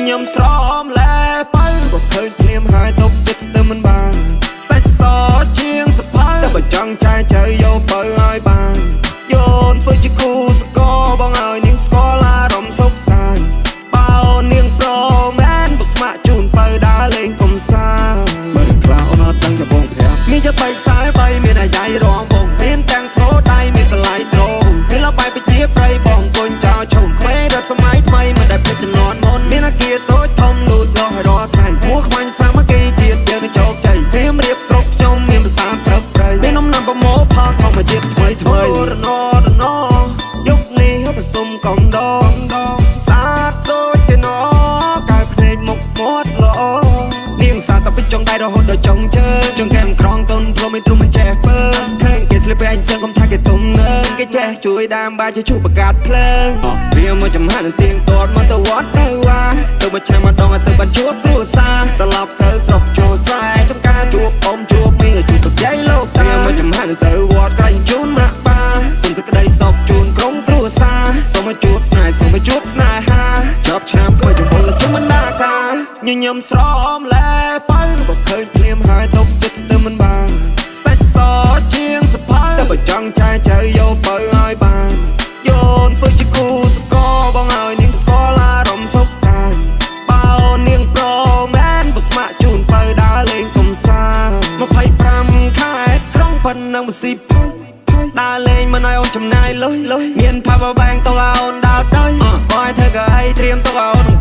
ញញឹមស្រមលែបើបើឃើញភ្លាមហើយទុកចិត្តស្ទើរមិនបានសាច់សជាងសភៅតែបើចង់ចាយចៅយកបើឲ្យបានយោនធ្វើជាគូសកលបងឲ្យនាងស្គាល់អារម្មណ៍សុខសាន្តបើនាងប្រមែនបើស្ម័គ្រជូនបើដើរលេងកំសាន្តមិនខ្លះអូនអត់ដឹងតែបងប្រាប់មានចិត្តបែកខ្សែបីមានអាយ៉ៃរងបងមានទាំងស្គរដៃមានស្លាយត្រង់ពេលឡបាយបជាប្រៃបងគុញចោលឈុំក្មេរត់សម័យថ្មីមិនដែលភ្លេចចំនួនមុនមានអាគារតូចធំលូតលាស់ឲ្យរាល់ថ្ងៃហួរខ្មាញ់សាមគ្គីជាតិយើងនឹងជោគជ័យសៀមរៀបស្រុកខ្ញុំមានភាសាប្រឹកប្រែងមាននំណាំប្រមោផលធម្មជាតិថ្មីថ្មីរណយុគនេះប្រសុំកំដងសាទដូចទៅណកៅភ្នែកមុខមាត់ល្អនាងសាតទៅចុងដៃរហូតដល់ចុងជើងចុងកែមក្រងកូនព្រមមិនទ្រុំមិនចេះពើឃើញគេស្លៀកពាក់អញ្ចឹងកុំថាគេទុំនឹងគេចេះជួយដាមបាជាជួបបង្កាត់ភ្លើងវាមកចំហានទៀងទាត់មកទៅវត្តទៅវ៉ាទៅមួយឆ្នាំម្ដងទៅបានជួបគ្រួសារត្រឡប់ទៅស្រុកចូលស្រែចំការជួបអ៊ំជួបមីជួបទុកយាយលោកតាវាមកចំហានទៅវត្តក្រែងជូនម៉ាក់ប៉ាសុំសេចក្តីសុខជូនក្រុមគ្រួសារសូមមកជួបស្នេហ៍សូមមកជួបស្នេហាជាប់ឆ្នាំថ្មីចំពោះលោកជុំបណ្ដាការញញឹមស្រមលែបើបើឃើញភ្លាមហើយទុកចិត្តស្ទើរមិនបានសាច់សជាងសភៅតែបើចង់ចាយចៅយកបើឲ្យបានយោនធ្វើជាគូសកលបងឲ្យនាងស្គាល់អារម្មណ៍សុខសាន្តបើនាងប្រមែនបើស្ម័គ្រជូនបើដើរលេងកំសាន្ត25ខែក្រុងប៉ុណ្ណឹងបស៊ីផុយដើរលេងមិនឲ្យអូនចំណាយលុយមាន power bank ទៅឲ្យអូនដើរទៅបើឲ្យធ្វើក៏អីត្រៀមទៅឲ្យអូន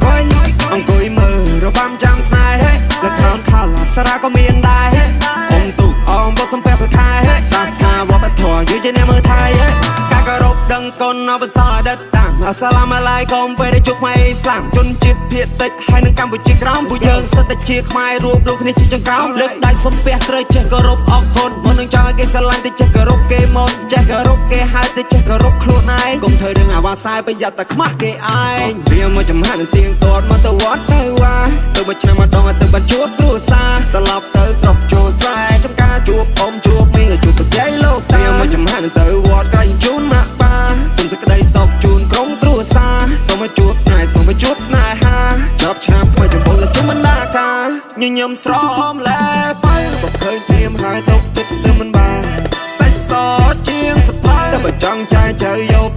អង្គុយមើលរបាំចាំស្នេហ៍លខោនខោឡាសារ៉ាក៏មានដែរអ៊ំទូអងបើសំពេប្រខែសាសនាវប្បធម៌យូរជាអ្នកមើលថៃការគោរពដឹងគុណអបសរដិតតាំងអស្សាឡាមអាឡៃកុំពេលដែលជួបខ្មែរអ៊ីស្លាមជនជាតិភាគតិចហើយនៅកម្ពុជាក្រោមពួកយើងសិតតែជាខ្មែររួមដូចគ្នាជាចង្កោមលើកដៃសំពះត្រូវចេះគោរពអរគុណមុននឹងចង់ឲ្យគេស្រឡាញ់ទៅចេះគោរពគេមុនចេះគោរពគេហើយទៅចេះគោរពខ្លួនឯងកុំធ្វើរឿងអាវ៉ាសាយប្រយ័ត្នតែខ្មាស់គេឯងវាមកចំហានទៀងទាត់មកទៅវត្តទៅវ៉ាទៅមួយឆ្នាំម្ដងទៅបានជួបគ្រួសារត្រឡប់ទៅស្រុកចូលស្រែចំការជួបអ៊ំជួបមីជួបទុកយាយលោកតាវាមកចំហានទៅវត្តក្រែងជូនម៉ាក់ប៉ាសុំសេចក្តីសុខជូនក្រុមគ្រួសារសូមមកជួបស្នេហ៍សូមមកជួបស្នេហាជាប់ឆ្នាំថ្មីចំពោះលោកជុំបណ្ដាការញញឹមស្រមលែបើបើឃើញភ្លាមហើយទុកចិត្តស្ទើរមិនបានសាច់សជាងសភៅតែបើចង់ចាយចៅយក